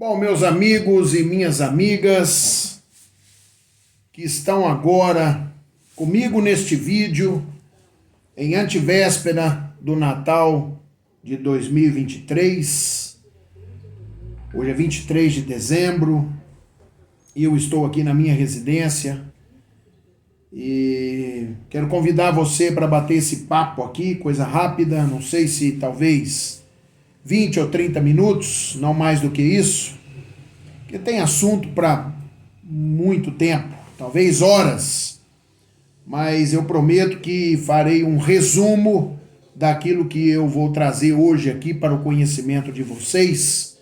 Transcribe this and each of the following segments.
Bom, meus amigos e minhas amigas que estão agora comigo neste vídeo, em antevéspera do Natal de 2023, hoje é 23 de dezembro e eu estou aqui na minha residência e quero convidar você para bater esse papo aqui, coisa rápida, não sei se talvez 20 ou 30 minutos, não mais do que isso, que tem assunto para muito tempo, talvez horas, mas eu prometo que farei um resumo daquilo que eu vou trazer hoje aqui para o conhecimento de vocês.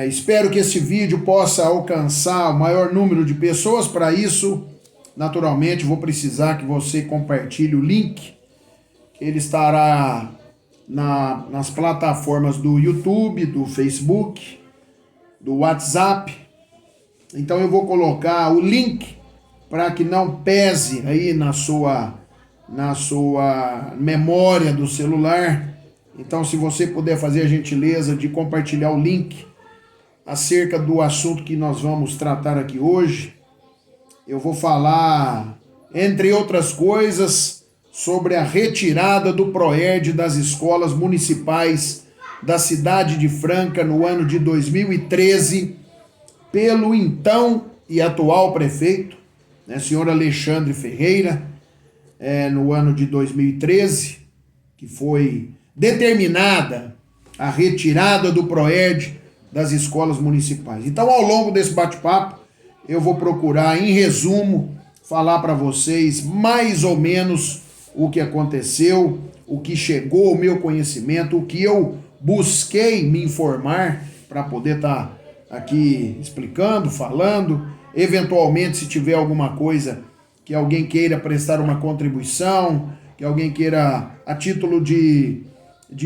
Espero que esse vídeo possa alcançar o maior número de pessoas. Para isso, naturalmente, vou precisar que você compartilhe o link, que ele estará nas plataformas do YouTube, do Facebook, do WhatsApp. Então eu vou colocar o link para que não pese aí na sua memória do celular. Então, se você puder fazer a gentileza de compartilhar o link acerca do assunto que nós vamos tratar aqui hoje, eu vou falar, entre outras coisas, sobre a retirada do PROERD das escolas municipais da cidade de Franca no ano de 2013, pelo então e atual prefeito, senhor Alexandre Ferreira, no ano de 2013, que foi determinada a retirada do PROERD das escolas municipais. Então, ao longo desse bate-papo, eu vou procurar, em resumo, falar para vocês mais ou menos o que aconteceu, o que chegou ao meu conhecimento, o que eu busquei me informar para poder estar aqui explicando, falando. Eventualmente, se tiver alguma coisa que alguém queira prestar uma contribuição, que alguém queira a título de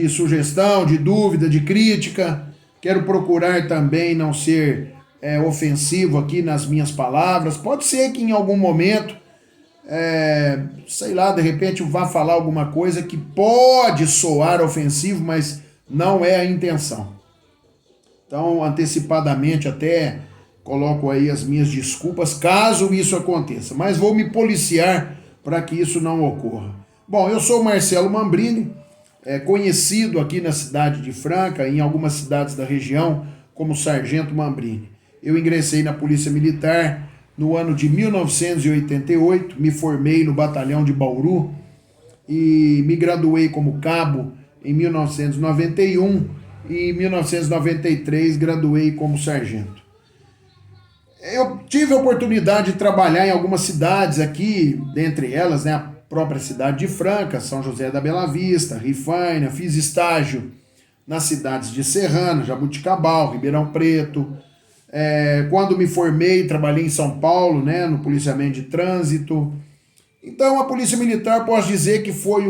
sugestão, de dúvida, de crítica, quero procurar também não ser ofensivo aqui nas minhas palavras. Pode ser que em algum momento, sei lá, de repente eu vá falar alguma coisa que pode soar ofensivo, mas não é a intenção. Então, antecipadamente até coloco aí as minhas desculpas caso isso aconteça, mas vou me policiar para que isso não ocorra. Bom, eu sou Marcelo Mambrini, conhecido aqui na cidade de Franca, em algumas cidades da região, como Sargento Mambrini. Eu ingressei na Polícia Militar no ano de 1988, me formei no batalhão de Bauru e me graduei como cabo em 1991 e em 1993 graduei como sargento. Eu tive a oportunidade de trabalhar em algumas cidades aqui, dentre elas, a própria cidade de Franca, São José da Bela Vista, Rifaina, fiz estágio nas cidades de Serrana, Jabuticabal, Ribeirão Preto. Quando me formei, trabalhei em São Paulo, no policiamento de trânsito. Então, a Polícia Militar, posso dizer que foi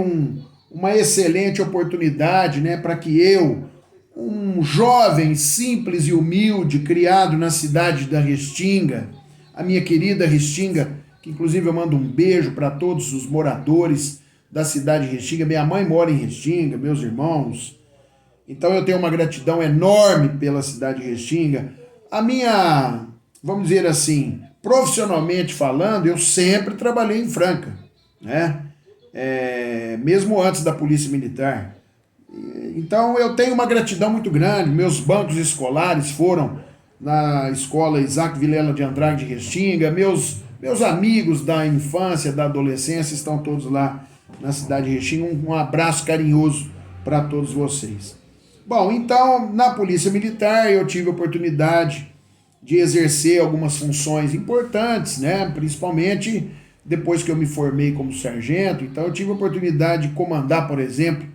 uma excelente oportunidade, para que eu, um jovem simples e humilde, criado na cidade da Restinga, a minha querida Restinga, que inclusive eu mando um beijo para todos os moradores da cidade de Restinga. Minha mãe mora em Restinga, meus irmãos. Então eu tenho uma gratidão enorme pela cidade de Restinga. A minha, vamos dizer assim, profissionalmente falando, eu sempre trabalhei em Franca, mesmo antes da Polícia Militar. Então eu tenho uma gratidão muito grande. Meus bancos escolares foram na escola Isaac Vilela de Andrade de Restinga, meus Meus amigos da infância, da adolescência estão todos lá na cidade de Erechim. Um abraço carinhoso para todos vocês. Bom, então, na Polícia Militar eu tive a oportunidade de exercer algumas funções importantes, né? Principalmente depois que eu me formei como sargento. Então eu tive a oportunidade de comandar, por exemplo,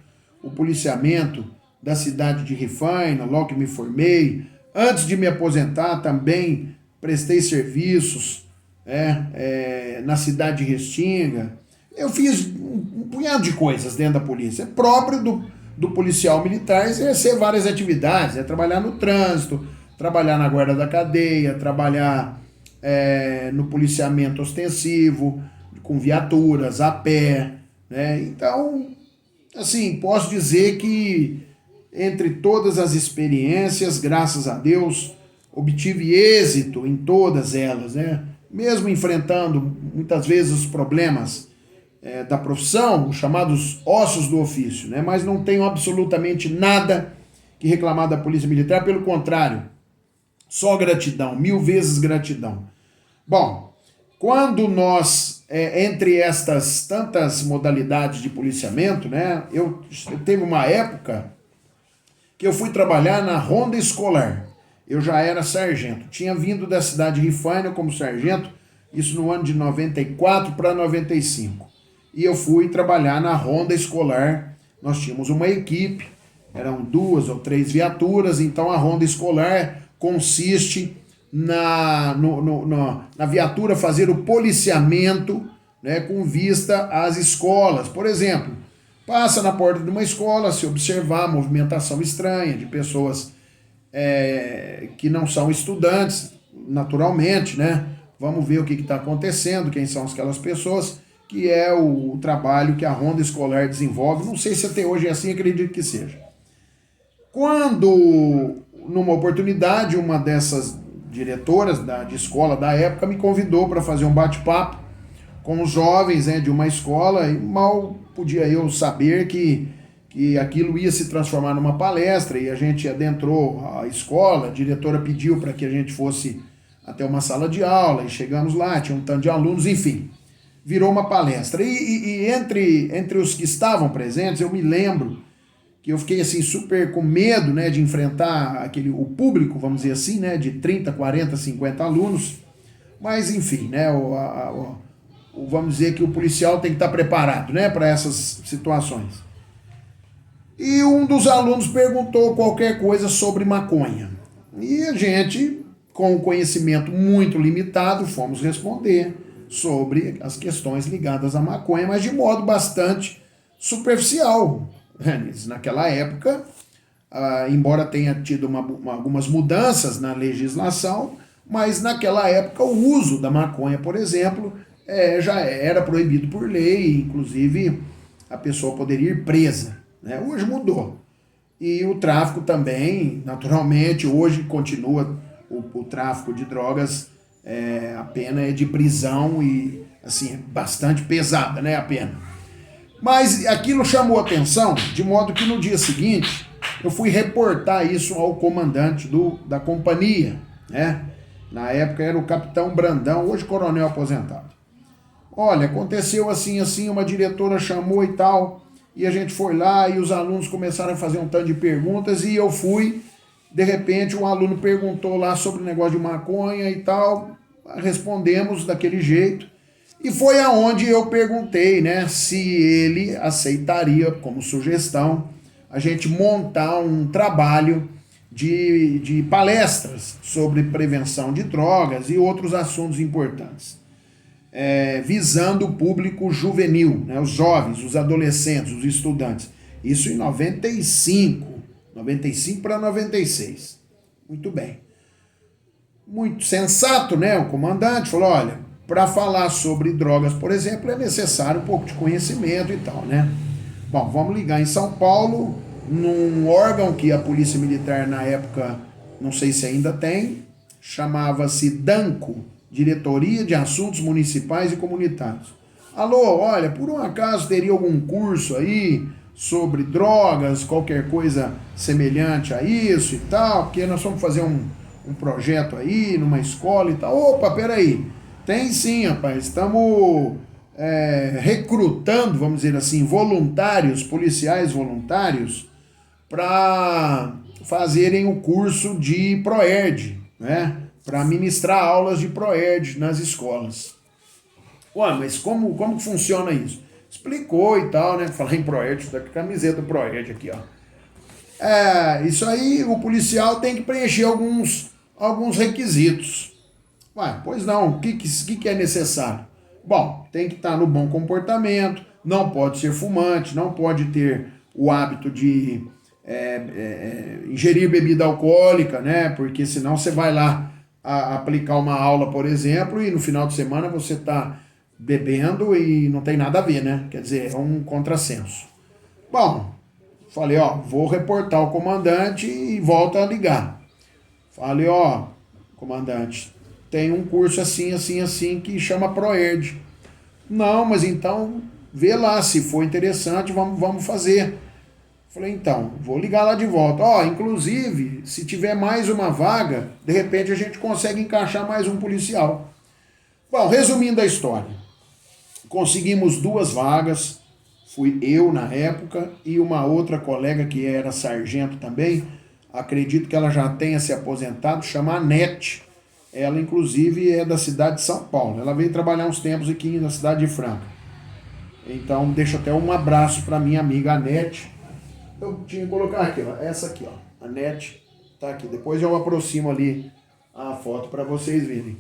o policiamento da cidade de Rifaina, logo que me formei. Antes de me aposentar também prestei serviços na cidade de Restinga. Eu fiz um punhado de coisas dentro da polícia. É próprio do policial militar exercer várias atividades, trabalhar no trânsito, trabalhar na guarda da cadeia, trabalhar no policiamento ostensivo, com viaturas, a pé, né? Então, assim, posso dizer que entre todas as experiências, graças a Deus, obtive êxito em todas elas, né? Mesmo enfrentando muitas vezes os problemas da profissão, os chamados ossos do ofício, né? Mas não tenho absolutamente nada que reclamar da Polícia Militar, pelo contrário, só gratidão, 1000 vezes gratidão. Bom, quando nós, entre estas tantas modalidades de policiamento, né, eu teve uma época que eu fui trabalhar na ronda escolar. Eu já era sargento, tinha vindo da cidade de Rifaina como sargento, isso no ano de 94 para 95. E eu fui trabalhar na ronda escolar. Nós tínhamos uma equipe, eram 2 ou 3 viaturas, então a ronda escolar consiste na viatura fazer o policiamento, né, com vista às escolas. Por exemplo, passa na porta de uma escola, se observar a movimentação estranha de pessoas que não são estudantes, naturalmente, né? Vamos ver o que está acontecendo, quem são aquelas pessoas, que é o trabalho que a ronda escolar desenvolve. Não sei se até hoje é assim, acredito que seja. Quando, numa oportunidade, uma dessas diretoras de escola da época me convidou para fazer um bate-papo com os jovens de uma escola, e mal podia eu saber que aquilo ia se transformar numa palestra, e a gente adentrou a escola, a diretora pediu para que a gente fosse até uma sala de aula, e chegamos lá, tinha um tanto de alunos, enfim, virou uma palestra. E entre os que estavam presentes, eu me lembro que eu fiquei assim super com medo, né, de enfrentar o público, vamos dizer assim, né, de 30, 40, 50 alunos, mas enfim, né, vamos dizer que o policial tem que estar preparado, né, para essas situações. E um dos alunos perguntou qualquer coisa sobre maconha. E a gente, com um conhecimento muito limitado, fomos responder sobre as questões ligadas à maconha, mas de modo bastante superficial. Naquela época, embora tenha tido algumas mudanças na legislação, mas naquela época o uso da maconha, por exemplo, já era proibido por lei, inclusive a pessoa poderia ir presa, né? Hoje mudou. E o tráfico também, naturalmente, hoje continua o tráfico de drogas, a pena é de prisão e, assim, é bastante pesada, né, a pena. Mas aquilo chamou atenção, de modo que no dia seguinte eu fui reportar isso ao comandante da companhia, né? Na época era o capitão Brandão, hoje coronel aposentado. Olha, aconteceu assim, uma diretora chamou e tal, e a gente foi lá e os alunos começaram a fazer um tanto de perguntas e eu fui, de repente um aluno perguntou lá sobre o negócio de maconha e tal, respondemos daquele jeito. E foi aonde eu perguntei, né, se ele aceitaria, como sugestão, a gente montar um trabalho de palestras sobre prevenção de drogas e outros assuntos importantes, visando o público juvenil, né, os jovens, os adolescentes, os estudantes. Isso em 95 para 96. Muito bem. Muito sensato, né, o comandante falou, olha, para falar sobre drogas, por exemplo, é necessário um pouco de conhecimento e tal, né? Bom, vamos ligar em São Paulo, num órgão que a Polícia Militar na época, não sei se ainda tem, chamava-se DANCO, Diretoria de Assuntos Municipais e Comunitários. Alô, olha, por um acaso teria algum curso aí sobre drogas, qualquer coisa semelhante a isso e tal, porque nós vamos fazer um projeto aí numa escola e tal. Opa, peraí. Tem sim, rapaz. Estamos recrutando, vamos dizer assim, voluntários, policiais voluntários, para fazerem o curso de ProErd, né? Para ministrar aulas de ProErd nas escolas. Ué, mas como que funciona isso? Explicou e tal, né? Falar em ProErd, tá com a camiseta do ProErd aqui, ó. Isso aí o policial tem que preencher alguns requisitos. Ué, pois não, o que é necessário? Bom, tem que estar no bom comportamento, não pode ser fumante, não pode ter o hábito de ingerir bebida alcoólica, né? Porque senão você vai lá aplicar uma aula, por exemplo, e no final de semana você está bebendo e não tem nada a ver, né? Quer dizer, é um contrassenso. Bom, falei, ó, vou reportar o comandante e volto a ligar. Falei, ó, comandante, tem um curso assim, assim, assim, que chama ProErd. Não, mas então, vê lá, se for interessante, vamos fazer. Falei, então, vou ligar lá de volta. Ó, inclusive, se tiver mais uma vaga, de repente a gente consegue encaixar mais um policial. Bom, resumindo a história. Conseguimos 2 vagas, fui eu na época e uma outra colega que era sargento também, acredito que ela já tenha se aposentado, chama Anete. Ela, inclusive, é da cidade de São Paulo. Ela veio trabalhar uns tempos aqui na cidade de Franca. Então, deixo até um abraço para minha amiga Anete. Eu tinha que colocar aqui, ó, essa aqui, ó, Anete, tá aqui. Depois eu aproximo ali a foto para vocês verem.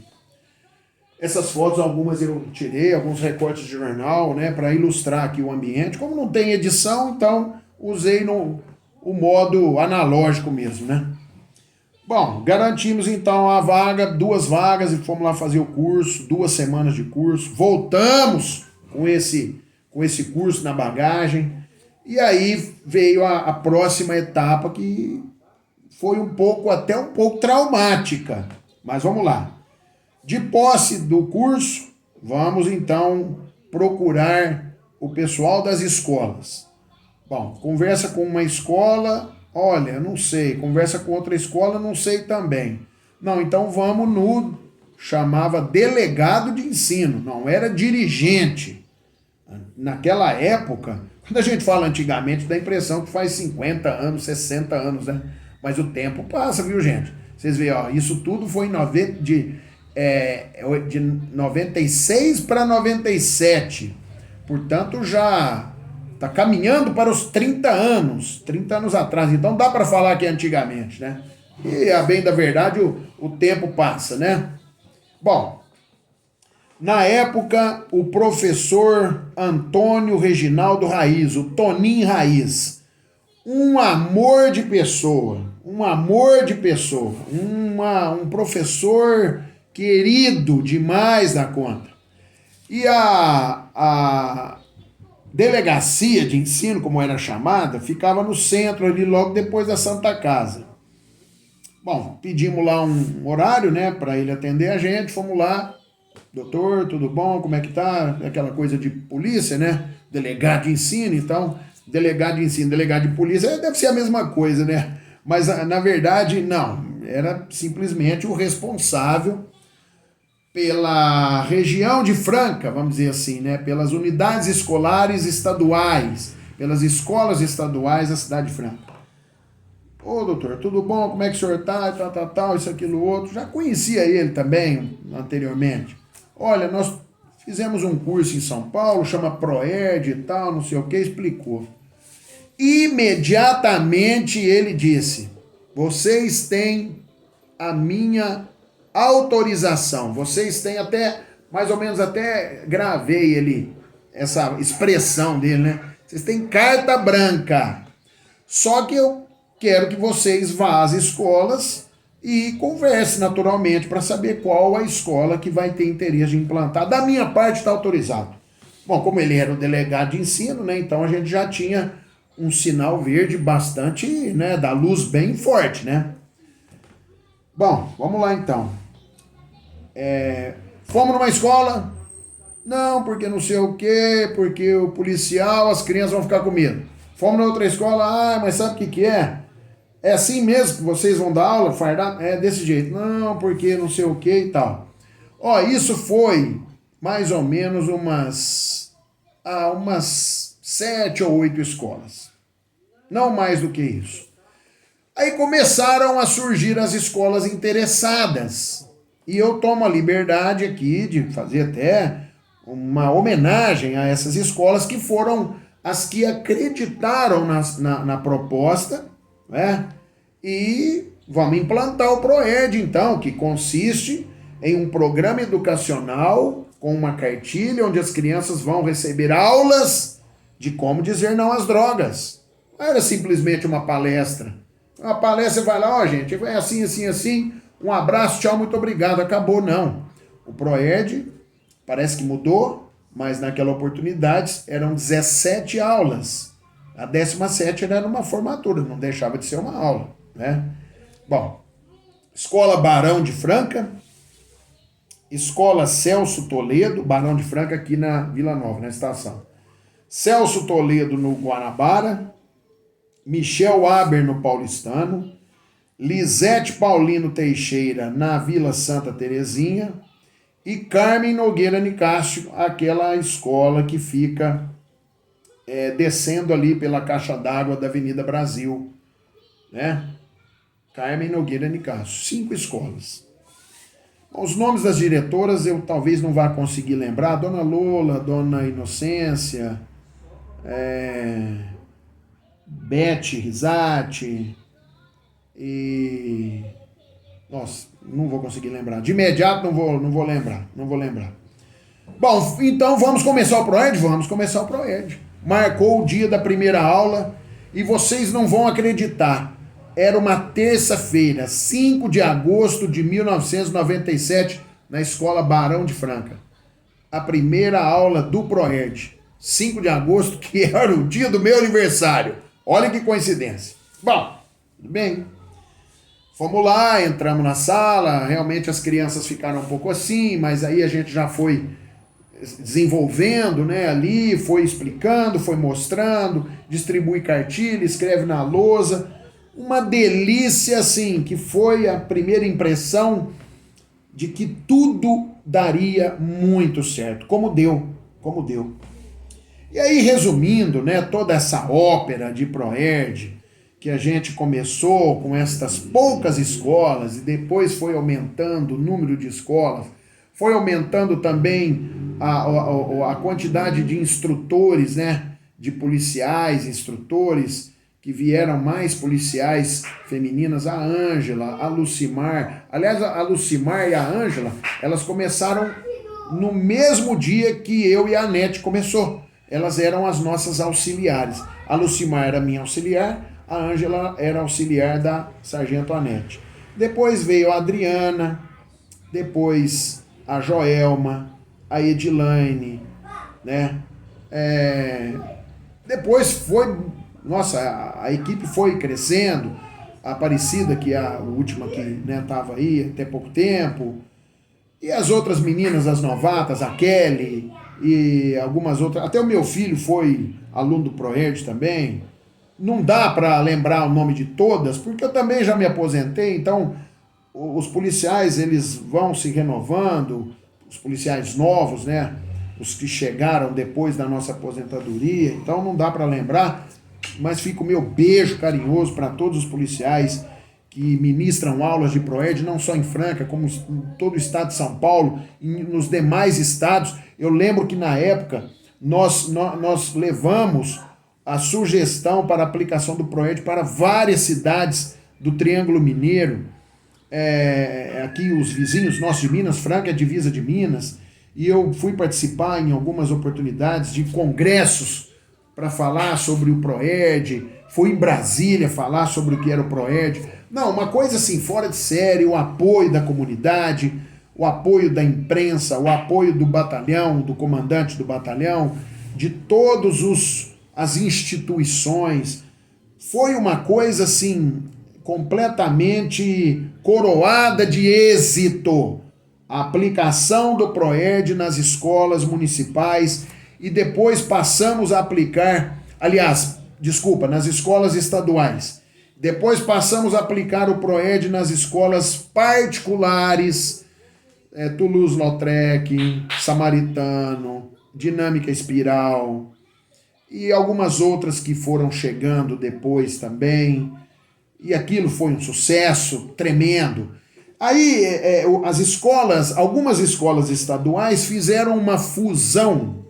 Essas fotos, algumas eu tirei, alguns recortes de jornal, né, para ilustrar aqui o ambiente. Como não tem edição, então usei o modo analógico mesmo, né? Bom, garantimos então a vaga, 2 vagas e fomos lá fazer o curso, 2 semanas de curso. Voltamos com esse curso na bagagem. E aí veio a próxima etapa que foi até um pouco traumática. Mas vamos lá. De posse do curso, vamos então procurar o pessoal das escolas. Bom, conversa com uma escola, olha, não sei. Conversa com outra escola, não sei também. Não, então vamos chamava delegado de ensino, não era dirigente. Naquela época, quando a gente fala antigamente, dá a impressão que faz 50 anos, 60 anos, né? Mas o tempo passa, viu, gente? Vocês veem, ó, isso tudo foi de 96 para 97. Portanto, já está caminhando para os 30 anos atrás. Então dá para falar que é antigamente, né? E, a bem da verdade, o tempo passa, né? Bom, na época, o professor Antônio Reginaldo Raiz, o Toninho Raiz, um amor de pessoa, um professor querido demais da conta. E a delegacia de ensino, como era chamada, ficava no centro ali, logo depois da Santa Casa. Bom, pedimos lá um horário, né, para ele atender a gente, fomos lá. Doutor, tudo bom? Como é que tá? Aquela coisa de polícia, né? Delegado de ensino, então, delegado de ensino, delegado de polícia, deve ser a mesma coisa, né? Mas, na verdade, não. Era simplesmente o responsável pela região de Franca, vamos dizer assim, né? Pelas unidades escolares estaduais, pelas escolas estaduais da cidade de Franca. Ô, doutor, tudo bom? Como é que o senhor tá? Tal, isso, aquilo, outro. Já conhecia ele também anteriormente. Olha, nós fizemos um curso em São Paulo, chama ProErd e tal, não sei o que, explicou. Imediatamente ele disse, vocês têm a minha autorização, vocês têm até, mais ou menos até gravei ele, essa expressão dele, né? Vocês têm carta branca, só que eu quero que vocês vá às escolas e converse naturalmente para saber qual a escola que vai ter interesse em implantar. Da minha parte está autorizado. Bom, como ele era o delegado de ensino, né? Então a gente já tinha um sinal verde bastante, né? Da luz bem forte, né? Bom, vamos lá então. Fomos numa escola? Não, porque não sei o quê, porque o policial, as crianças vão ficar com medo. Fomos na outra escola, mas sabe o que é? É assim mesmo que vocês vão dar aula, fardar? É desse jeito. Não, porque não sei o que e tal. Ó, isso foi mais ou menos umas 7 ou 8 escolas. Não mais do que isso. Aí começaram a surgir as escolas interessadas. E eu tomo a liberdade aqui de fazer até uma homenagem a essas escolas que foram as que acreditaram na proposta, né? E vamos implantar o PROERD, então, que consiste em um programa educacional com uma cartilha onde as crianças vão receber aulas de como dizer não às drogas. Não era simplesmente uma palestra. Uma palestra, você vai lá, ó, gente, vai assim, assim, assim, um abraço, tchau, muito obrigado, acabou, não. O PROERD parece que mudou, mas naquela oportunidade eram 17 aulas. A 17ª era uma formatura, não deixava de ser uma aula, né? Bom, Escola Barão de Franca, Escola Celso Toledo, Barão de Franca aqui na Vila Nova, na estação. Celso Toledo no Guanabara, Michel Aber no Paulistano, Lisete Paulino Teixeira na Vila Santa Terezinha e Carmen Nogueira Nicásio, aquela escola que fica descendo ali pela caixa d'água da Avenida Brasil, né? Carmen Nogueira Nicásio, 5 escolas. Os nomes das diretoras eu talvez não vá conseguir lembrar, Dona Lola, Dona Inocência, Beth Risati e... Nossa, não vou conseguir lembrar. De imediato não vou lembrar. Bom, então vamos começar o PROERD? Vamos começar o PROERD. Marcou o dia da primeira aula e vocês não vão acreditar. Era uma terça-feira, 5 de agosto de 1997, na Escola Barão de Franca. A primeira aula do PROERD. 5 de agosto, que era o dia do meu aniversário. Olha que coincidência. Bom, tudo bem. Fomos lá, entramos na sala, realmente as crianças ficaram um pouco assim, mas aí a gente já foi desenvolvendo, né, ali, foi explicando, foi mostrando, distribui cartilha, escreve na lousa. Uma delícia, assim, que foi a primeira impressão de que tudo daria muito certo, como deu. E aí, resumindo, né, toda essa ópera de PROERD, que a gente começou com estas poucas escolas e depois foi aumentando o número de escolas, foi aumentando também a quantidade de instrutores, né, de policiais, instrutores, que vieram mais policiais femininas, a Ângela, a Lucimar. Aliás, a Lucimar e a Ângela, elas começaram no mesmo dia que eu e a Anete começou. Elas eram as nossas auxiliares. A Lucimar era minha auxiliar, a Ângela era auxiliar da Sargento Anete. Depois veio a Adriana, depois a Joelma, a Edilaine, né? Depois foi... Nossa, a equipe foi crescendo. A Aparecida, que é a última que estava aí até pouco tempo. E as outras meninas, as novatas, a Kelly e algumas outras. Até o meu filho foi aluno do PROERD também. Não dá para lembrar o nome de todas, porque eu também já me aposentei, então os policiais eles vão se renovando, os policiais novos, né? Os que chegaram depois da nossa aposentadoria, então não dá para lembrar, mas fica o meu beijo carinhoso para todos os policiais que ministram aulas de PROERD, não só em Franca, como em todo o estado de São Paulo, e nos demais estados. Eu lembro que na época nós levamos a sugestão para a aplicação do PROERD para várias cidades do Triângulo Mineiro, aqui os vizinhos nossos de Minas, Franca é divisa de Minas, e eu fui participar em algumas oportunidades de congressos para falar sobre o PROERD, fui em Brasília falar sobre o que era o PROERD. Não, uma coisa assim, fora de série, o apoio da comunidade, o apoio da imprensa, o apoio do batalhão, do comandante do batalhão, de todas as instituições. Foi uma coisa assim, completamente coroada de êxito. A aplicação do PROERD nas escolas municipais e depois passamos a aplicar, nas escolas estaduais. Depois passamos a aplicar o PROERD nas escolas particulares Toulouse-Lautrec, Samaritano, Dinâmica Espiral e algumas outras que foram chegando depois também. E aquilo foi um sucesso tremendo. Aí as escolas, algumas escolas estaduais fizeram uma fusão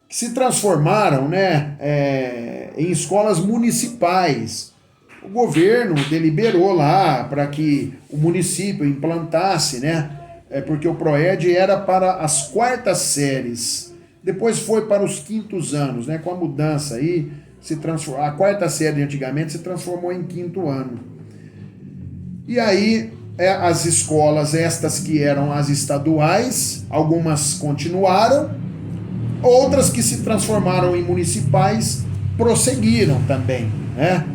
que se transformaram, né, em escolas municipais. O governo deliberou lá para que o município implantasse, né, porque o PROERD era para as quartas séries. Depois foi para os quintos anos, né, com a mudança aí, a quarta série antigamente se transformou em quinto ano. E aí as escolas, estas que eram as estaduais, algumas continuaram, outras que se transformaram em municipais prosseguiram também, né?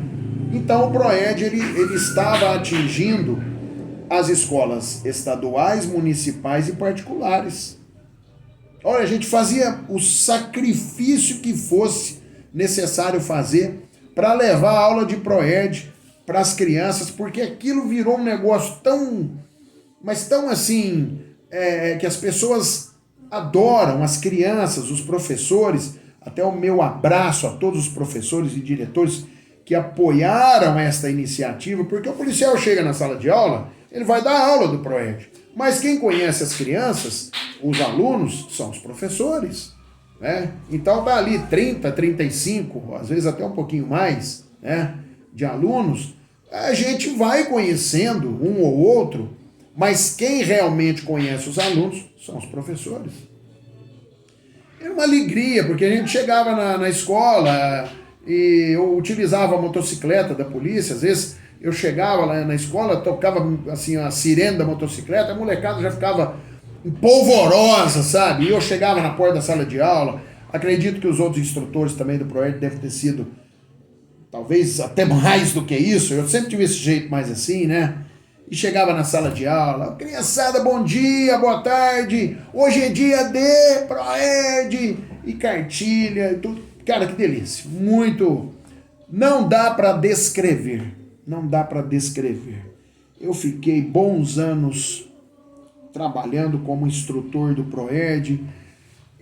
Então o PROERD ele estava atingindo as escolas estaduais, municipais e particulares. Olha, a gente fazia o sacrifício que fosse necessário fazer para levar a aula de PROERD para as crianças, porque aquilo virou um negócio tão, mas tão assim, que as pessoas adoram, as crianças, os professores. Até o meu abraço a todos os professores e diretores que apoiaram esta iniciativa, porque o policial chega na sala de aula, ele vai dar aula do PROERD, mas quem conhece as crianças, os alunos, são os professores, né? Então tá ali 30, 35, às vezes até um pouquinho mais, né, de alunos. A gente vai conhecendo um ou outro, mas quem realmente conhece os alunos são os professores. Era uma alegria, porque a gente chegava na escola e eu utilizava a motocicleta da polícia. Às vezes eu chegava lá na escola, tocava assim a sirene da motocicleta, a molecada já ficava polvorosa, sabe? E eu chegava na porta da sala de aula. Acredito que os outros instrutores também do PROERD devem ter sido talvez até mais do que isso. Eu sempre tive esse jeito mais assim, né? E chegava na sala de aula, criançada, bom dia, boa tarde, hoje é dia de PROERD, e cartilha e tudo. Cara, que delícia, muito, não dá para descrever, não dá para descrever. Eu fiquei bons anos trabalhando como instrutor do PROERD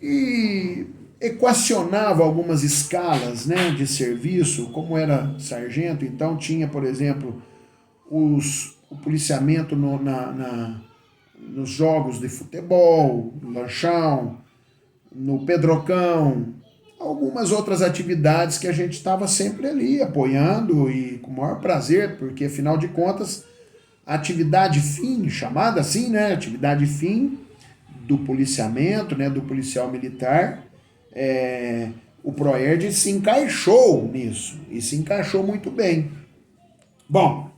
e equacionava algumas escalas, né, de serviço. Como era sargento, então tinha, por exemplo, o policiamento nos jogos de futebol, no lanchão, no pedrocão, algumas outras atividades que a gente estava sempre ali apoiando e com o maior prazer, porque afinal de contas, a atividade fim, chamada assim, né, atividade fim do policiamento, né, do policial militar, o PROERD se encaixou nisso, e se encaixou muito bem. Bom,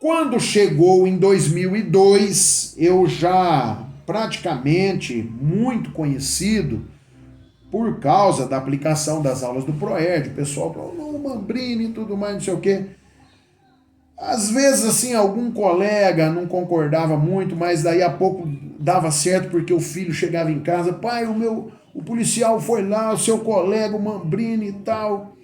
quando chegou em 2002, eu já praticamente muito conhecido por causa da aplicação das aulas do PROERD. O pessoal falou, não, Mambrini e tudo mais, não sei o quê. Às vezes, assim, algum colega não concordava muito, mas daí a pouco dava certo, porque o filho chegava em casa, pai, o policial foi lá, o seu colega, o Mambrini e tal.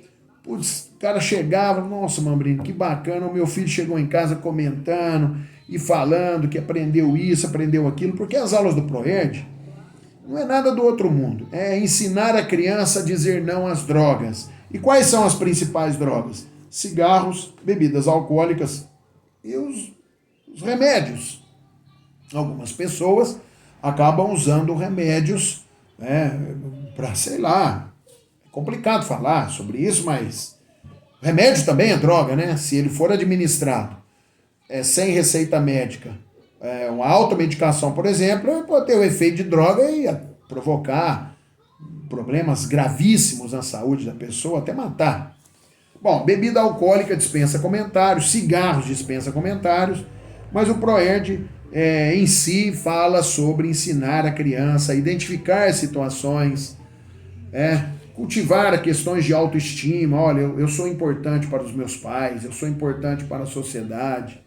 Putz, o cara chegava, nossa, Mambrini, que bacana, o meu filho chegou em casa comentando e falando que aprendeu isso, aprendeu aquilo, porque as aulas do PROERD não é nada do outro mundo, é ensinar a criança a dizer não às drogas. E quais são as principais drogas? Cigarros, bebidas alcoólicas e os remédios. Algumas pessoas acabam usando remédios, né, para, sei lá, complicado falar sobre isso, mas remédio também é droga, né? Se ele for administrado sem receita médica, uma automedicação, por exemplo, pode ter o efeito de droga e provocar problemas gravíssimos na saúde da pessoa, até matar. Bom, bebida alcoólica dispensa comentários, cigarros dispensa comentários, mas o PROERD em si fala sobre ensinar a criança a identificar situações, cultivar questões de autoestima. Olha, eu sou importante para os meus pais, eu sou importante para a sociedade.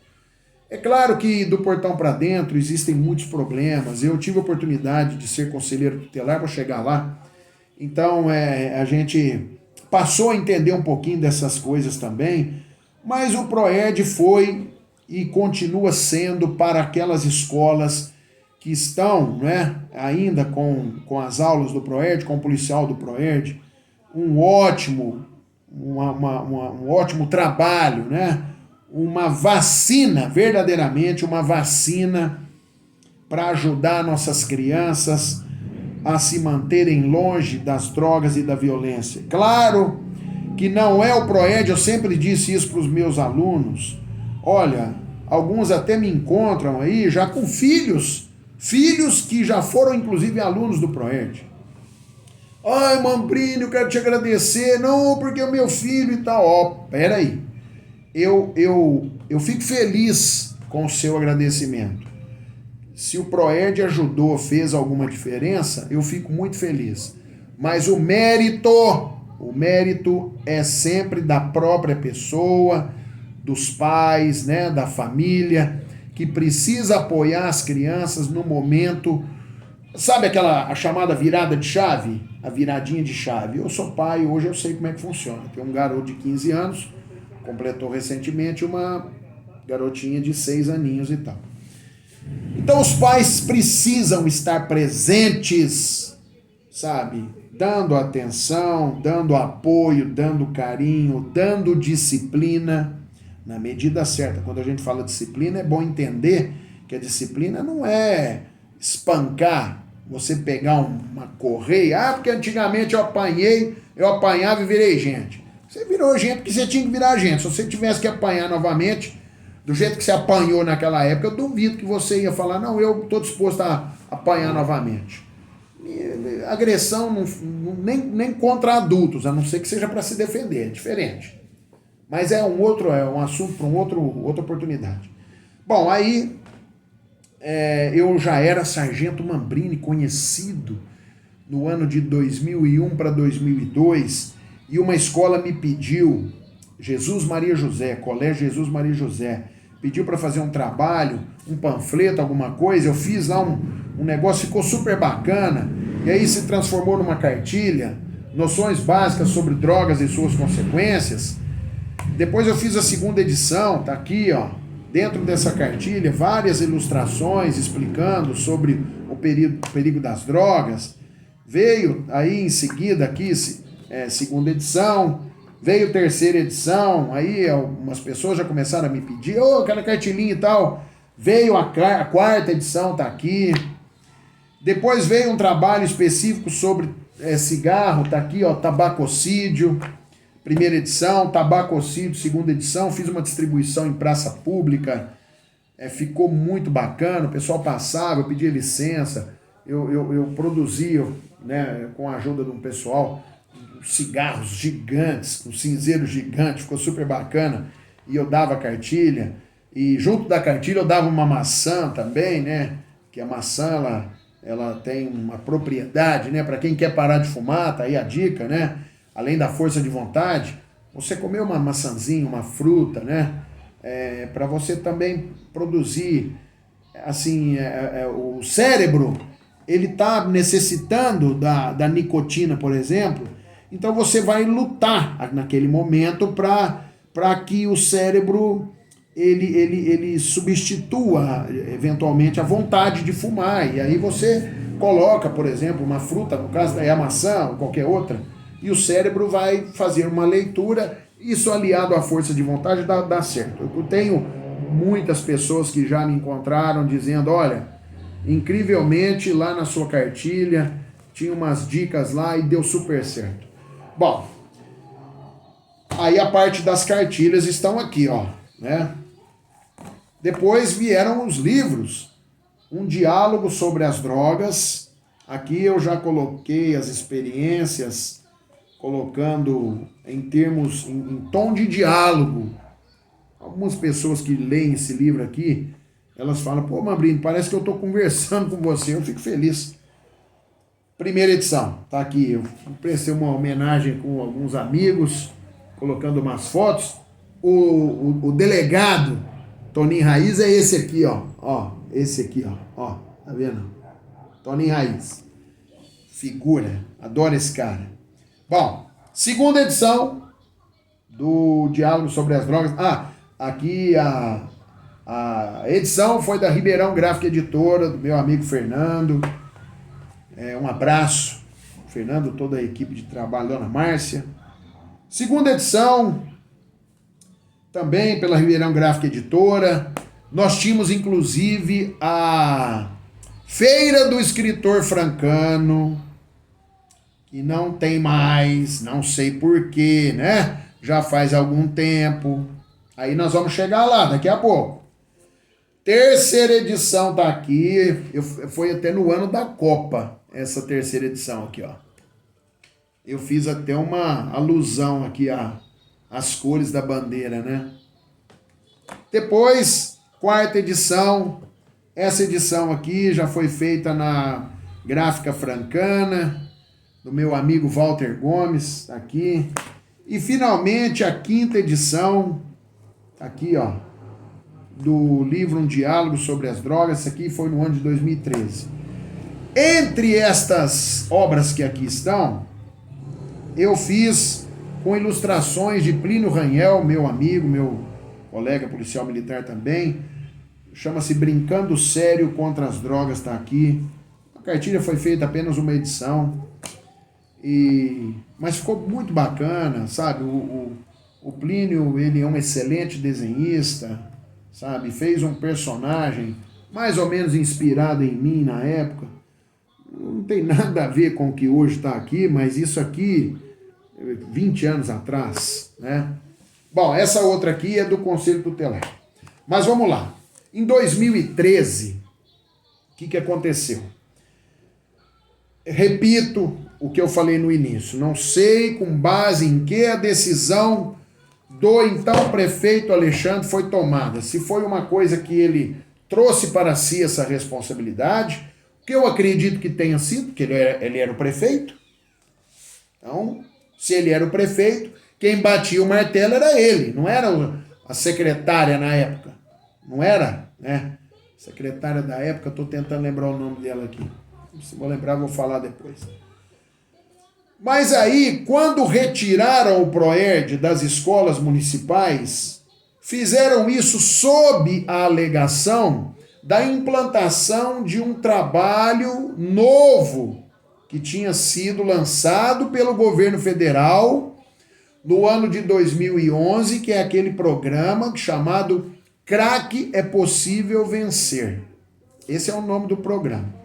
É claro que do portão para dentro existem muitos problemas. Eu tive a oportunidade de ser conselheiro tutelar para chegar lá. Então a gente passou a entender um pouquinho dessas coisas também, mas o PROERD foi e continua sendo para aquelas escolas que estão, né, ainda com as aulas do ProErd, com o policial do ProErd, um ótimo trabalho, né? Uma vacina, verdadeiramente uma vacina para ajudar nossas crianças a se manterem longe das drogas e da violência. Claro que não é o ProErd, eu sempre disse isso para os meus alunos. Olha, alguns até me encontram aí já com filhos que já foram inclusive alunos do ProErd. Ai, Mambrini, eu quero te agradecer. Não, porque é o meu filho e tal. Ó, peraí. Eu fico feliz com o seu agradecimento. Se o ProErd ajudou, fez alguma diferença, eu fico muito feliz. Mas o mérito é sempre da própria pessoa, dos pais, né, da família, que precisa apoiar as crianças no momento. Sabe a chamada virada de chave? A viradinha de chave. Eu sou pai, hoje eu sei como é que funciona. Tem um garoto de 15 anos, completou recentemente uma garotinha de 6 aninhos e tal. Então os pais precisam estar presentes, sabe? Dando atenção, dando apoio, dando carinho, dando disciplina, na medida certa. Quando a gente fala disciplina, é bom entender que a disciplina não é espancar, você pegar uma correia. Porque antigamente eu apanhava e virei gente. Você virou gente porque você tinha que virar gente. Se você tivesse que apanhar novamente, do jeito que você apanhou naquela época, eu duvido que você ia falar, não, eu estou disposto a apanhar novamente. Agressão nem contra adultos, a não ser que seja para se defender, é diferente. Mas é um assunto para outra oportunidade. Bom, aí eu já era sargento Mambrini, conhecido no ano de 2001 para 2002, e uma escola me pediu, Jesus Maria José, Colégio Jesus Maria José, pediu para fazer um trabalho, um panfleto, alguma coisa. Eu fiz lá um negócio, ficou super bacana, e aí se transformou numa cartilha, noções básicas sobre drogas e suas consequências. Depois eu fiz a segunda edição, tá aqui, ó, dentro dessa cartilha, várias ilustrações explicando sobre o perigo das drogas. Veio aí em seguida aqui, segunda edição, veio terceira edição, aí algumas pessoas já começaram a me pedir, aquela cartilinha e tal. Veio a quarta edição, tá aqui. Depois veio um trabalho específico sobre cigarro, tá aqui, ó, tabacocídio, primeira edição, tabacocídio, segunda edição. Fiz uma distribuição em praça pública, ficou muito bacana, o pessoal passava, eu pedia licença, eu produzia, né, com a ajuda de um pessoal, cigarros gigantes, um cinzeiro gigante, ficou super bacana, e eu dava cartilha, e junto da cartilha eu dava uma maçã também, né, que a maçã, ela tem uma propriedade, né, para quem quer parar de fumar, tá aí a dica, né, além da força de vontade, você comer uma maçãzinha, uma fruta, né, para você também produzir, assim, o cérebro, ele tá necessitando da nicotina, por exemplo. Então você vai lutar naquele momento para que o cérebro ele substitua eventualmente a vontade de fumar. E aí você coloca, por exemplo, uma fruta, no caso é a maçã ou qualquer outra, e o cérebro vai fazer uma leitura. Isso aliado à força de vontade dá certo. Eu tenho muitas pessoas que já me encontraram dizendo, olha, incrivelmente lá na sua cartilha tinha umas dicas lá e deu super certo. Bom, aí a parte das cartilhas estão aqui, ó, né? Depois vieram os livros, um diálogo sobre as drogas. Aqui eu já coloquei as experiências, colocando em termos, em tom de diálogo. Algumas pessoas que leem esse livro aqui, elas falam, pô, Mambrini, parece que eu estou conversando com você, eu fico feliz. Primeira edição, tá aqui, eu prestei uma homenagem com alguns amigos, colocando umas fotos. O delegado Toninho Raiz é esse aqui, ó, esse aqui, ó, tá vendo? Toninho Raiz, figura, adoro esse cara. Bom, segunda edição do Diálogo sobre as Drogas. Aqui A edição foi da Ribeirão Gráfica Editora, do meu amigo Fernando. Um abraço, Fernando, toda a equipe de trabalho, Dona Márcia. Segunda edição, também pela Ribeirão Gráfica Editora. Nós tínhamos, inclusive, a Feira do Escritor Francano, que não tem mais, não sei porquê, né? Já faz algum tempo. Aí nós vamos chegar lá daqui a pouco. Terceira edição tá aqui. Foi até no ano da Copa, essa terceira edição aqui, ó. Eu fiz até uma alusão aqui às cores da bandeira, né? Depois, quarta edição. Essa edição aqui já foi feita na Gráfica Francana, do meu amigo Walter Gomes, tá aqui. E finalmente a quinta edição, tá aqui, ó, do livro Um Diálogo sobre as Drogas. Isso aqui foi no ano de 2013. Entre estas obras que aqui estão, eu fiz com ilustrações de Plínio Rangel, meu amigo, meu colega policial militar também. Chama-se Brincando Sério contra as Drogas, tá aqui. A cartilha foi feita apenas uma edição, mas ficou muito bacana, sabe? O Plínio, ele é um excelente desenhista, sabe? Fez um personagem mais ou menos inspirado em mim na época. Não tem nada a ver com o que hoje está aqui, mas isso aqui, 20 anos atrás, né? Bom, essa outra aqui é do Conselho Tutelar. Mas vamos lá. Em 2013, o que aconteceu? Repito o que eu falei no início. Não sei com base em que a decisão do então prefeito Alexandre foi tomada. Se foi uma coisa que ele trouxe para si essa responsabilidade, que eu acredito que tenha sido, porque ele era o prefeito. Então, se ele era o prefeito, quem batia o martelo era ele, não era a secretária na época. Não era, né? Secretária da época, estou tentando lembrar o nome dela aqui. Se vou lembrar, vou falar depois. Mas aí, quando retiraram o PROERD das escolas municipais, fizeram isso sob a alegação da implantação de um trabalho novo que tinha sido lançado pelo governo federal no ano de 2011, que é aquele programa chamado Crack é Possível Vencer. Esse é o nome do programa.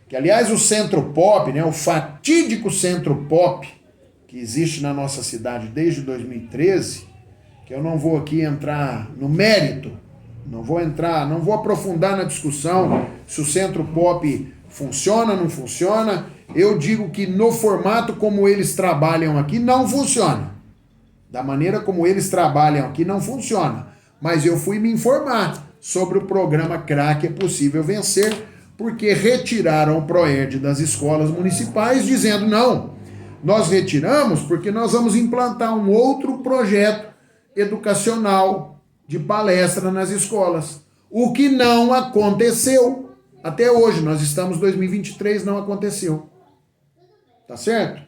Que, aliás, o Centro Pop, né, o fatídico Centro Pop, que existe na nossa cidade desde 2013, que eu não vou aqui entrar no mérito, não vou aprofundar na discussão se o Centro Pop funciona, não funciona. Eu digo que no formato como eles trabalham aqui, não funciona. Da maneira como eles trabalham aqui, não funciona. Mas eu fui me informar sobre o programa Crack é Possível Vencer, porque retiraram o PROERD das escolas municipais, dizendo, não, nós retiramos porque nós vamos implantar um outro projeto educacional de palestra nas escolas. O que não aconteceu. Até hoje, nós estamos em 2023, não aconteceu. Tá certo?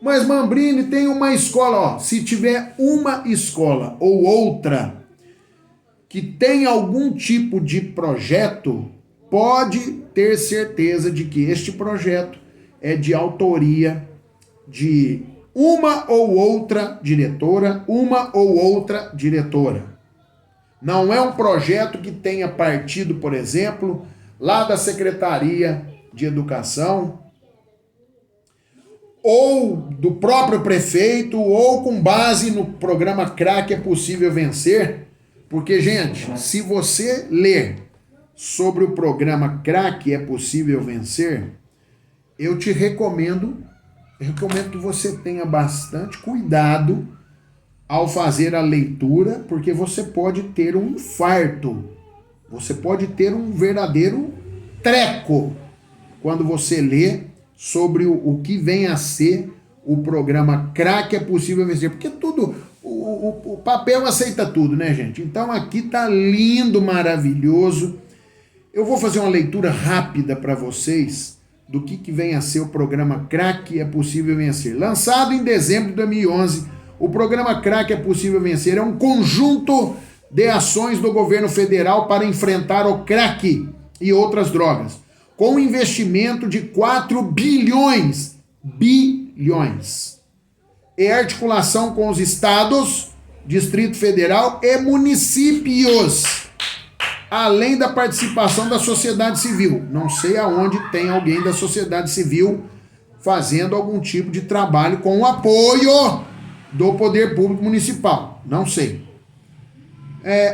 Mas Mambrini tem uma escola, ó, se tiver uma escola ou outra que tem algum tipo de projeto, pode ter certeza de que este projeto é de autoria de uma ou outra diretora, Não é um projeto que tenha partido, por exemplo, lá da Secretaria de Educação, ou do próprio prefeito, ou com base no programa Crack é Possível Vencer. Porque, gente, se você ler sobre o programa Crack é Possível Vencer, eu te recomendo que você tenha bastante cuidado ao fazer a leitura, porque você pode ter um infarto, você pode ter um verdadeiro treco quando você lê sobre o que vem a ser o programa Crack é Possível Vencer, porque tudo, o papel aceita tudo, né, gente? Então aqui tá lindo, maravilhoso. Eu vou fazer uma leitura rápida para vocês do que vem a ser o programa Crack é Possível Vencer. Lançado em dezembro de 2011, o programa Crack é Possível Vencer é um conjunto de ações do governo federal para enfrentar o crack e outras drogas, com um investimento de 4 bilhões, e articulação com os estados, Distrito Federal e municípios, além da participação da sociedade civil. Não sei aonde tem alguém da sociedade civil fazendo algum tipo de trabalho com o apoio do poder público municipal. Não sei.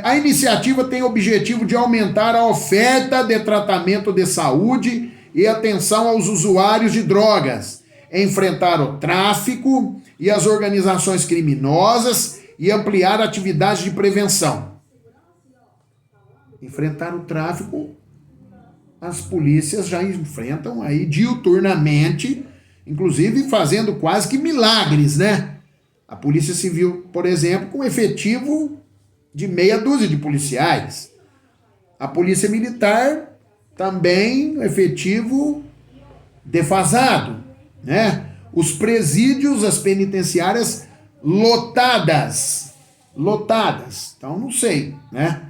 A iniciativa tem o objetivo de aumentar a oferta de tratamento de saúde e atenção aos usuários de drogas, enfrentar o tráfico e as organizações criminosas e ampliar atividades de prevenção. Enfrentar o tráfico, as polícias já enfrentam aí diuturnamente, inclusive fazendo quase que milagres, né? A Polícia Civil, por exemplo, com efetivo de meia dúzia de policiais. A Polícia Militar também efetivo defasado, né? Os presídios, as penitenciárias lotadas. Então não sei, né?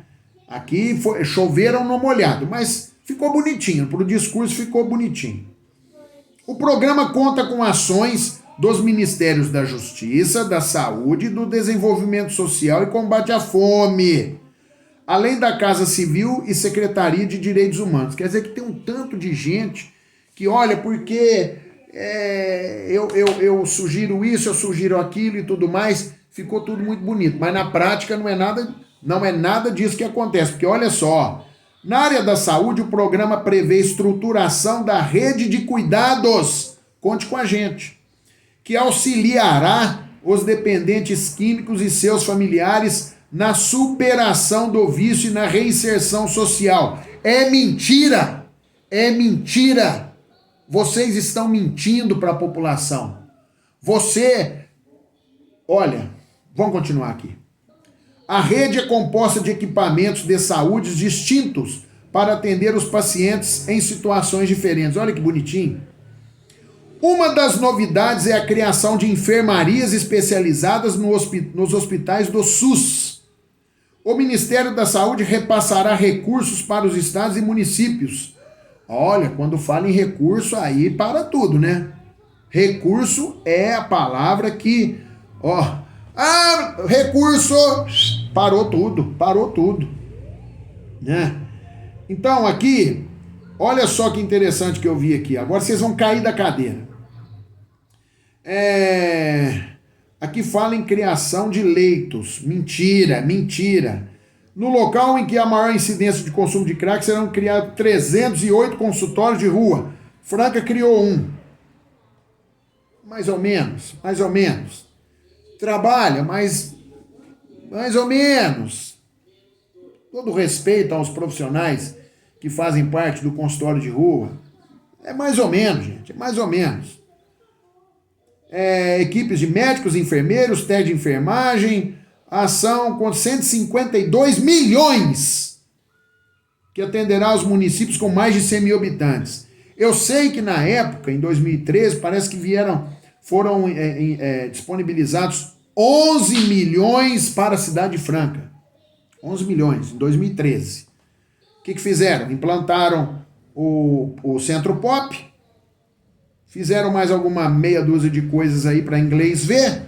Aqui choveram no molhado, mas ficou bonitinho, pro discurso ficou bonitinho. O programa conta com ações dos Ministérios da Justiça, da Saúde, do Desenvolvimento Social e Combate à Fome, além da Casa Civil e Secretaria de Direitos Humanos. Quer dizer que tem um tanto de gente que, olha, porque eu sugiro isso, eu sugiro aquilo e tudo mais, ficou tudo muito bonito, mas na prática não é nada disso que acontece, porque olha só, na área da saúde o programa prevê estruturação da rede de cuidados, conte com a gente, que auxiliará os dependentes químicos e seus familiares na superação do vício e na reinserção social. É mentira! É mentira! Vocês estão mentindo para a população. Olha, vamos continuar aqui. A rede é composta de equipamentos de saúde distintos para atender os pacientes em situações diferentes. Olha que bonitinho. Uma das novidades é a criação de enfermarias especializadas nos hospitais do SUS. O Ministério da Saúde repassará recursos para os estados e municípios. Olha, quando fala em recurso, aí para tudo, né? Recurso é a palavra que, recurso, parou tudo, né? Então aqui, olha só que interessante que eu vi aqui. Agora vocês vão cair da cadeira. Aqui fala em criação de leitos. Mentira. No local em que há maior incidência de consumo de crack, serão criados 308 consultórios de rua. Franca criou um. Mais ou menos. Trabalha, mas mais ou menos. Todo respeito aos profissionais que fazem parte do consultório de rua. É mais ou menos, gente. Equipes de médicos, enfermeiros, técnicos de enfermagem, ação com 152 milhões que atenderá os municípios com mais de 100 mil habitantes. Eu sei que na época, em 2013, parece que foram disponibilizados 11 milhões para a Cidade Franca. 11 milhões, em 2013. O que fizeram? Implantaram o Centro Pop, fizeram mais alguma meia dúzia de coisas aí para inglês ver,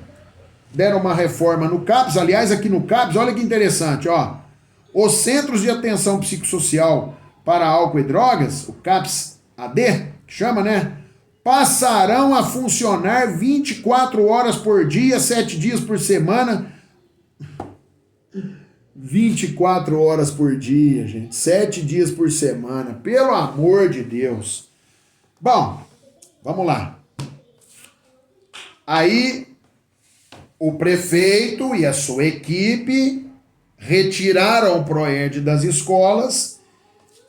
deram uma reforma no CAPS. Aliás, aqui no CAPS, olha que interessante, os Centros de Atenção Psicossocial para Álcool e Drogas, o CAPS-AD, que chama, né? Passarão a funcionar 24 horas por dia, 7 dias por semana. 24 horas por dia, gente. 7 dias por semana. Pelo amor de Deus. Bom, vamos lá. Aí, o prefeito e a sua equipe retiraram o PROERD das escolas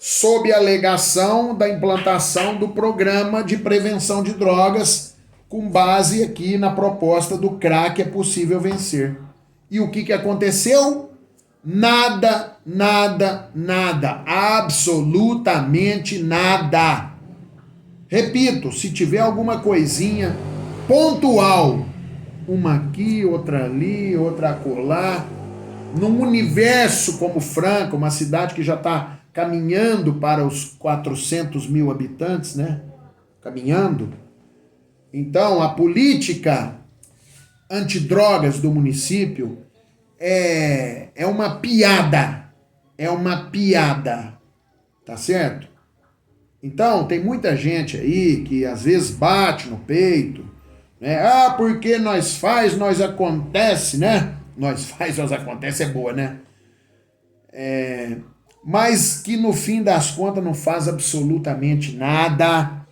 sob a alegação da implantação do programa de prevenção de drogas com base aqui na proposta do crack é possível vencer. E o que aconteceu? Nada, absolutamente nada. Repito, se tiver alguma coisinha pontual, uma aqui, outra ali, outra acolá, num universo como Franca, uma cidade que já está caminhando para os 400 mil habitantes, né? Caminhando. Então, a política antidrogas do município é uma piada. É uma piada. Tá certo? Então, tem muita gente aí que às vezes bate no peito, né? Ah, porque nós faz, nós acontece, né? Nós faz, nós acontece é boa, né? Mas que no fim das contas não faz absolutamente nada.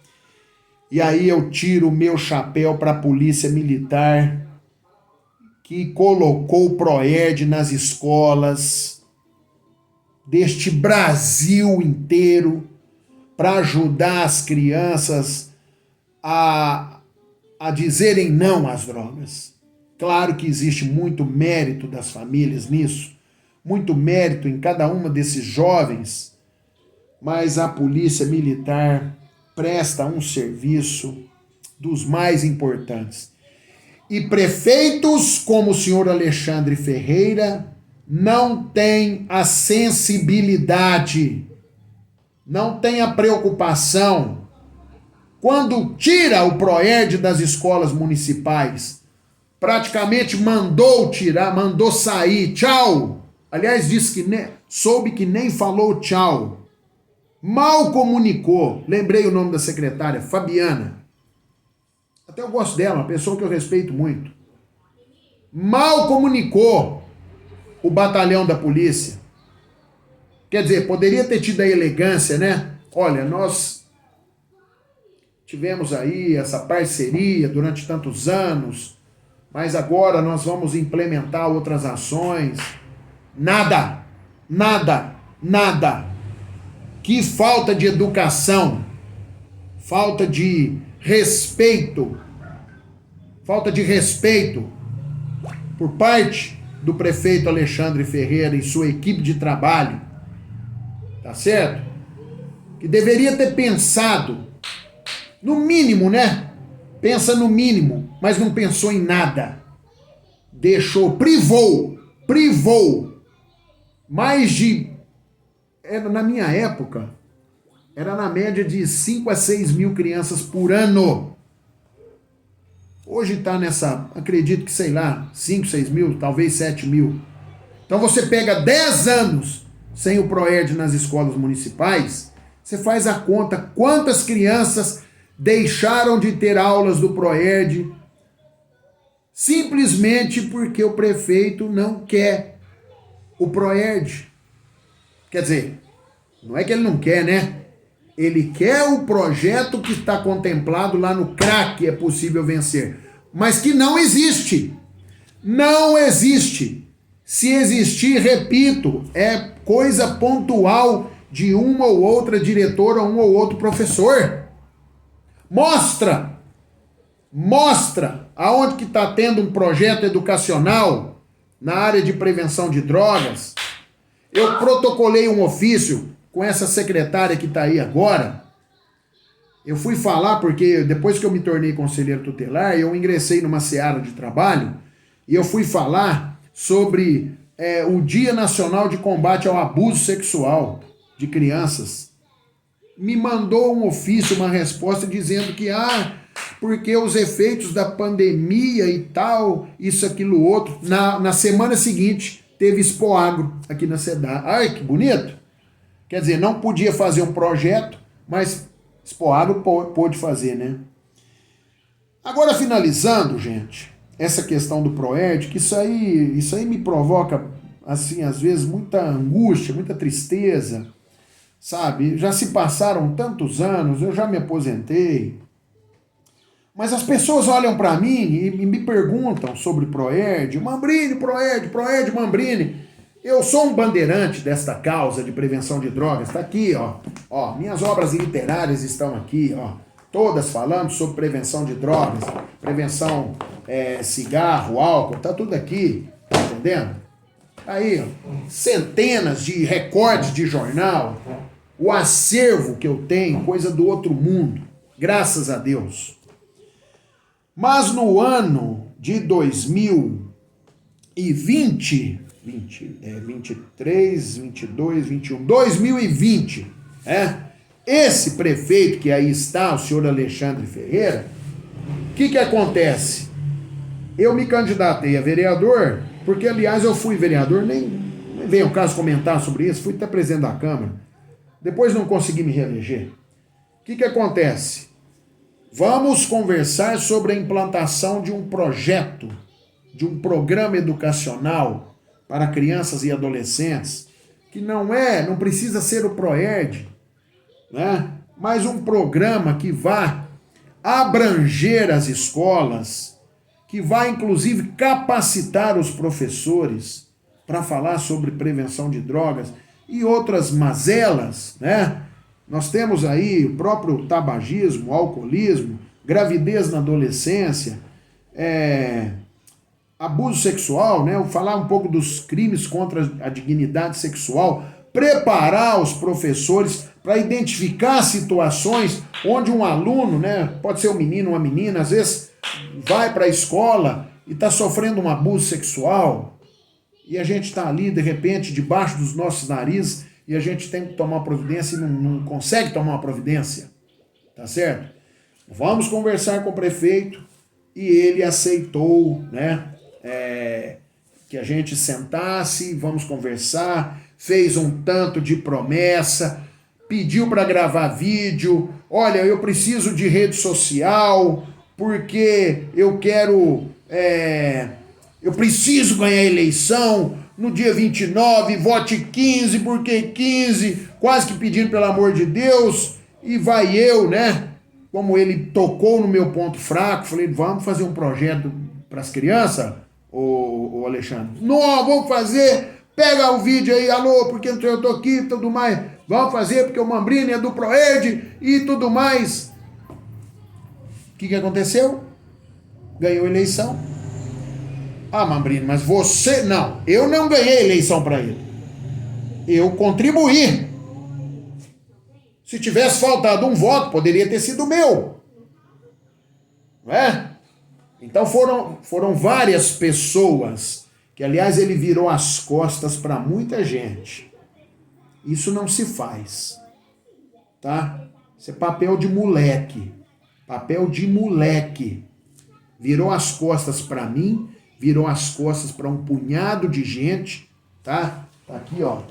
E aí eu tiro o meu chapéu para a polícia militar que colocou o Proerd nas escolas deste Brasil inteiro para ajudar as crianças a dizerem não às drogas. Claro que existe muito mérito das famílias nisso, muito mérito em cada uma desses jovens, mas a polícia militar presta um serviço dos mais importantes. E prefeitos como o senhor Alexandre Ferreira não têm a sensibilidade, não têm a preocupação. Quando tira o Proerd das escolas municipais, praticamente mandou tirar, mandou sair, tchau. Aliás, disse que soube que nem falou tchau. Mal comunicou. Lembrei o nome da secretária, Fabiana. Até eu gosto dela, uma pessoa que eu respeito muito. Mal comunicou o batalhão da polícia. Quer dizer, poderia ter tido a elegância, né? Olha, nós tivemos aí essa parceria durante tantos anos, mas agora nós vamos implementar outras ações. Nada, nada, nada. Que falta de educação, falta de respeito por parte do prefeito Alexandre Ferreira e sua equipe de trabalho, tá certo? Que deveria ter pensado, no mínimo, né? Pensa no mínimo, mas não pensou em nada. Privou mais de... Na minha época, era na média de 5 a 6 mil crianças por ano. Hoje está nessa, acredito que, sei lá, 5, 6 mil, talvez 7 mil. Então você pega 10 anos sem o Proerd nas escolas municipais, você faz a conta quantas crianças deixaram de ter aulas do Proerd simplesmente porque o prefeito não quer o Proerd. Quer dizer, não é que ele não quer, né? Ele quer o projeto que está contemplado lá no CRAC, é possível vencer. Mas que não existe. Não existe. Se existir, repito, é coisa pontual de uma ou outra diretora ou um ou outro professor. Mostra aonde que está tendo um projeto educacional na área de prevenção de drogas. Eu protocolei um ofício com essa secretária que está aí agora. Eu fui falar porque depois que eu me tornei conselheiro tutelar, eu ingressei numa seara de trabalho e eu fui falar sobre o Dia Nacional de Combate ao Abuso Sexual de Crianças. Me mandou um ofício, uma resposta dizendo que, porque os efeitos da pandemia e tal, isso, aquilo, outro. Na semana seguinte, teve Expoagro aqui na cidade. Ai, que bonito! Quer dizer, não podia fazer um projeto, mas Expoagro pôde fazer, né? Agora, finalizando, gente, essa questão do Proerd, que isso aí me provoca, assim, às vezes, muita angústia, muita tristeza, sabe? Já se passaram tantos anos, eu já me aposentei, mas as pessoas olham para mim e me perguntam sobre Proerd, Mambrini, Proerd, Mambrini. Eu sou um bandeirante desta causa de prevenção de drogas. Está aqui, ó. Minhas obras literárias estão aqui, ó. Todas falando sobre prevenção de drogas, prevenção cigarro, álcool, tá tudo aqui, tá entendendo? Aí, ó, centenas de recortes de jornal, o acervo que eu tenho, coisa do outro mundo, graças a Deus. Mas no ano de 2020, 23, 22, 21, 2020, esse prefeito que aí está, o senhor Alexandre Ferreira, o que acontece? Eu me candidatei a vereador, porque aliás eu fui vereador, nem vem ao caso comentar sobre isso, fui até presidente da Câmara, depois não consegui me reeleger. O que acontece? Vamos conversar sobre a implantação de um projeto, de um programa educacional para crianças e adolescentes, que não precisa ser o ProErd, mas um programa que vá abranger as escolas, que vai inclusive capacitar os professores para falar sobre prevenção de drogas e outras mazelas, Nós temos aí o próprio tabagismo, alcoolismo, gravidez na adolescência, abuso sexual, falar um pouco dos crimes contra a dignidade sexual, preparar os professores para identificar situações onde um aluno, pode ser um menino ou uma menina, às vezes vai para a escola e está sofrendo um abuso sexual e a gente está ali, de repente, debaixo dos nossos narizes e a gente tem que tomar uma providência e não consegue tomar uma providência, tá certo? Vamos conversar com o prefeito e ele aceitou, que a gente sentasse, vamos conversar, fez um tanto de promessa, pediu para gravar vídeo, olha, eu preciso de rede social, porque eu preciso ganhar a eleição no dia 29, vote 15, porque 15, quase que pedindo pelo amor de Deus, e vai eu, como ele tocou no meu ponto fraco, falei, vamos fazer um projeto para as crianças, ô Alexandre? Não, vamos fazer, pega o vídeo aí, alô, porque eu tô aqui e tudo mais, vamos fazer porque o Mambrini é do ProErd e tudo mais. O que aconteceu? Ganhou a eleição. Ah, Mambrini, mas você... Não, eu não ganhei a eleição para ele. Eu contribuí. Se tivesse faltado um voto, poderia ter sido meu. Não é? Então foram várias pessoas que, aliás, ele virou as costas para muita gente. Isso não se faz. Tá? Isso é papel de moleque. Papel de moleque. Virou as costas para mim, virou as costas para um punhado de gente, tá? Tá aqui, ó.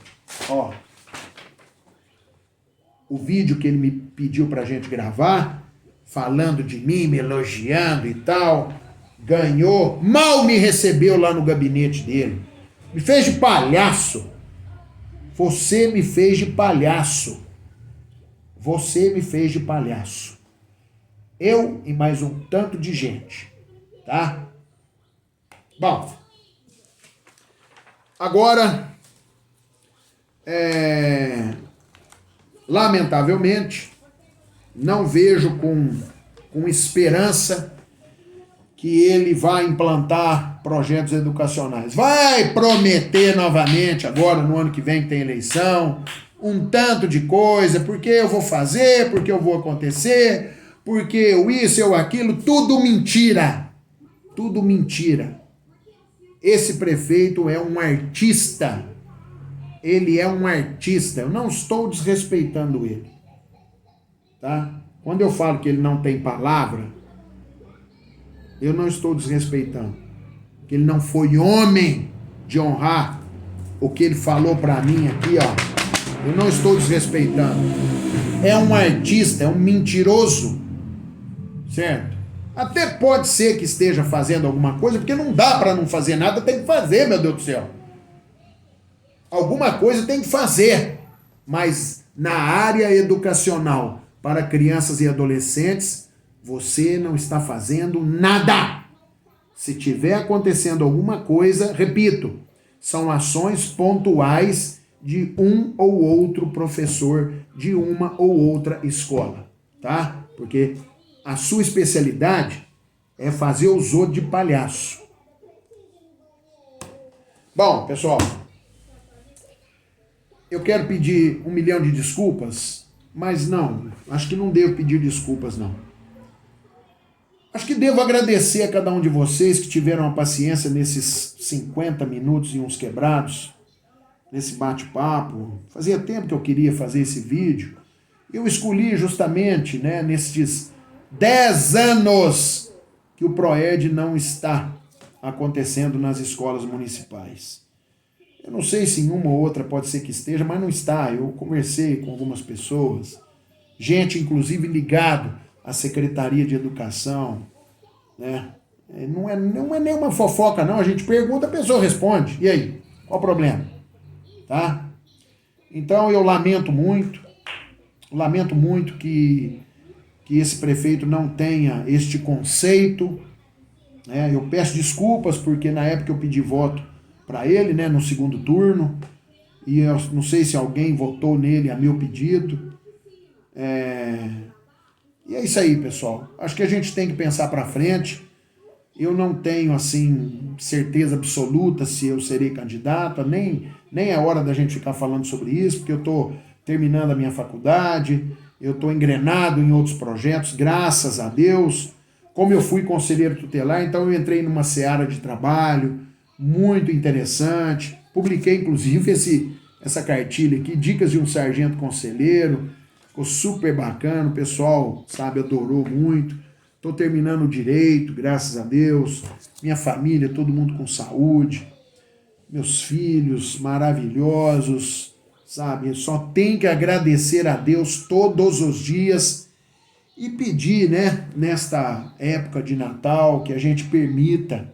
O vídeo que ele me pediu pra gente gravar, falando de mim, me elogiando e tal, ganhou, mal me recebeu lá no gabinete dele. Me fez de palhaço. Você me fez de palhaço. Você me fez de palhaço. Eu e mais um tanto de gente, tá? Bom, agora, lamentavelmente, não vejo com esperança que ele vai implantar projetos educacionais. Vai prometer novamente, agora no ano que vem que tem eleição, um tanto de coisa, porque eu vou fazer, porque eu vou acontecer, porque eu isso, eu aquilo, tudo mentira. Tudo mentira. Esse prefeito é um artista. Ele é um artista. Eu não estou desrespeitando ele. Tá? Quando eu falo que ele não tem palavra, eu não estou desrespeitando. Que ele não foi homem de honrar o que ele falou para mim aqui, ó. Eu não estou desrespeitando. É um artista, é um mentiroso. Certo? Até pode ser que esteja fazendo alguma coisa, porque não dá para não fazer nada, tem que fazer, meu Deus do céu. Alguma coisa tem que fazer, mas na área educacional para crianças e adolescentes, você não está fazendo nada. Se tiver acontecendo alguma coisa, repito, são ações pontuais de um ou outro professor de uma ou outra escola, tá? Porque a sua especialidade é fazer os outros de palhaço. Bom, pessoal, eu quero pedir 1 milhão de desculpas, mas não, acho que não devo pedir desculpas, não. Acho que devo agradecer a cada um de vocês que tiveram a paciência nesses 50 minutos e uns quebrados, nesse bate-papo. Fazia tempo que eu queria fazer esse vídeo. Eu escolhi justamente, né, nesses 10 anos que o PROERD não está acontecendo nas escolas municipais. Eu não sei se em uma ou outra pode ser que esteja, mas não está. Eu conversei com algumas pessoas, gente inclusive ligado à Secretaria de Educação, né? Não é nenhuma fofoca não, a gente pergunta, a pessoa responde. E aí, qual o problema? Tá? Então eu lamento muito que esse prefeito não tenha este conceito, né? Eu peço desculpas porque na época eu pedi voto para ele, né, no segundo turno, e eu não sei se alguém votou nele a meu pedido. E é isso aí, pessoal. Acho que a gente tem que pensar para frente. Eu não tenho, assim, certeza absoluta se eu serei candidato, nem é hora da gente ficar falando sobre isso, porque eu estou terminando a minha faculdade, eu estou engrenado em outros projetos, graças a Deus. Como eu fui conselheiro tutelar, então eu entrei numa seara de trabalho muito interessante. Publiquei, inclusive, essa cartilha aqui, Dicas de um Sargento Conselheiro. Ficou super bacana, o pessoal, sabe, adorou muito. Estou terminando o direito, graças a Deus. Minha família, todo mundo com saúde. Meus filhos maravilhosos, sabe? Só tem que agradecer a Deus todos os dias e pedir, né, nesta época de Natal, que a gente permita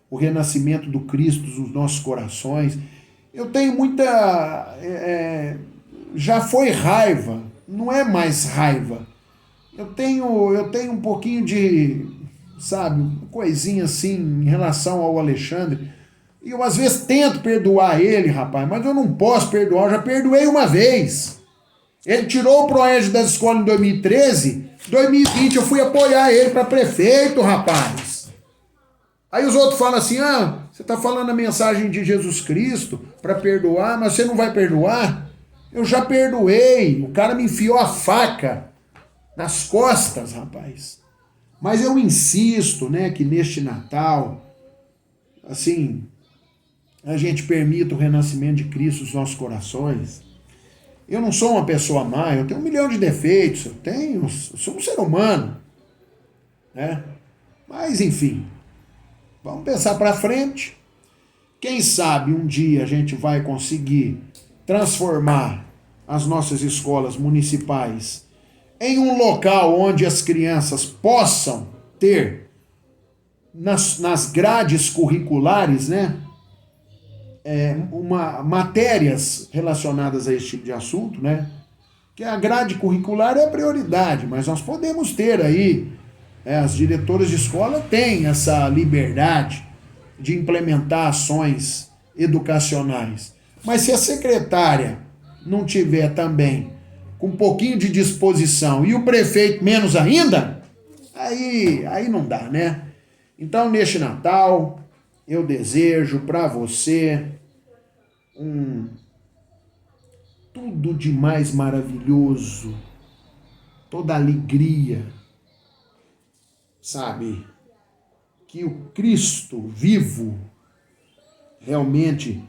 o renascimento do Cristo nos nossos corações. Eu tenho muita... já foi raiva, não é mais raiva. Eu tenho um pouquinho de, sabe, coisinha assim em relação ao Alexandre. E eu às vezes tento perdoar ele, rapaz, mas eu não posso perdoar, eu já perdoei uma vez. Ele tirou o PROERD das escolas em 2013, 2020 eu fui apoiar ele para prefeito, rapaz. Aí os outros falam assim, você tá falando a mensagem de Jesus Cristo para perdoar, mas você não vai perdoar? Eu já perdoei, o cara me enfiou a faca nas costas, rapaz. Mas eu insisto, né, que neste Natal, assim, a gente permita o renascimento de Cristo nos nossos corações. Eu não sou uma pessoa má, eu tenho 1 milhão de defeitos, eu sou um ser humano, né? Mas, enfim, vamos pensar para frente. Quem sabe um dia a gente vai conseguir transformar as nossas escolas municipais em um local onde as crianças possam ter nas grades curriculares, né, matérias relacionadas a esse tipo de assunto, né? Que a grade curricular é a prioridade, mas nós podemos ter aí, as diretoras de escola têm essa liberdade de implementar ações educacionais. Mas se a secretária não tiver também com um pouquinho de disposição e o prefeito menos ainda, aí não dá, né? Então, neste Natal, eu desejo para você tudo de mais maravilhoso, toda alegria, sabe? Que o Cristo vivo, realmente,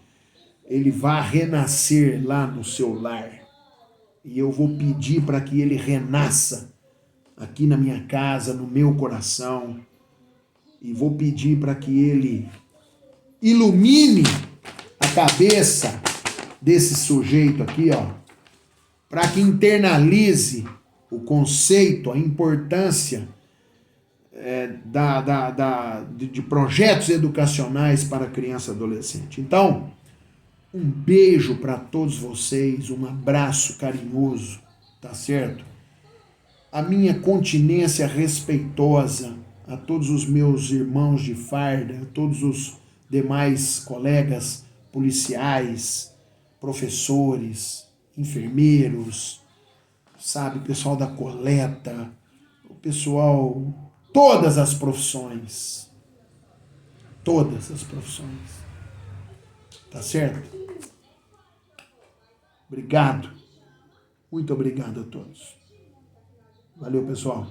ele vá renascer lá no seu lar. E eu vou pedir para que ele renasça aqui na minha casa, no meu coração. E vou pedir para que ele ilumine a cabeça desse sujeito aqui, ó, para que internalize o conceito, a importância de projetos educacionais para criança e adolescente. Então, um beijo para todos vocês, um abraço carinhoso, tá certo? A minha continência respeitosa a todos os meus irmãos de farda, a todos os demais colegas policiais, professores, enfermeiros, sabe, pessoal da coleta, o pessoal, todas as profissões, tá certo? Obrigado, muito obrigado a todos. Valeu, pessoal.